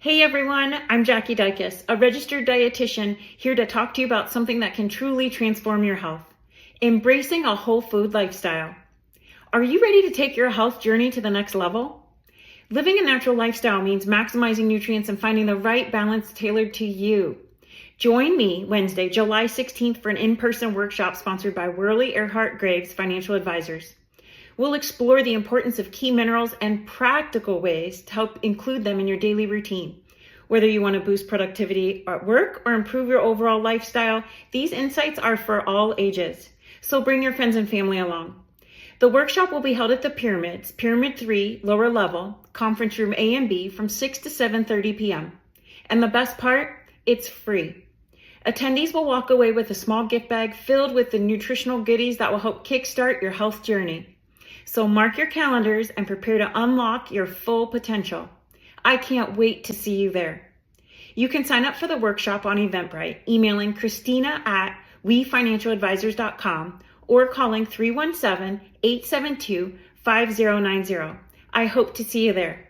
Hey everyone, I'm Jackie Dikos, a registered dietitian here to talk to you about something that can truly transform your health. Embracing a whole food lifestyle. Are you ready to take your health journey to the next level? Living a natural lifestyle means maximizing nutrients and finding the right balance tailored to you. Join me Wednesday, July 16th for an in-person workshop sponsored by Worley Earhart Graves Financial Advisors. We'll explore the importance of key minerals and practical ways to help include them in your daily routine. Whether you want to boost productivity at work or improve your overall lifestyle, these insights are for all ages. So bring your friends and family along. The workshop will be held at the Pyramids, Pyramid 3, lower level, conference room A and B from 6 to 7:30 p.m. And the best part, it's free. Attendees will walk away with a small gift bag filled with the nutritional goodies that will help kickstart your health journey. So mark your calendars and prepare to unlock your full potential. I can't wait to see you there. You can sign up for the workshop on Eventbrite, emailing Christina@wefinancialadvisors.com or calling 317-872-5090. I hope to see you there.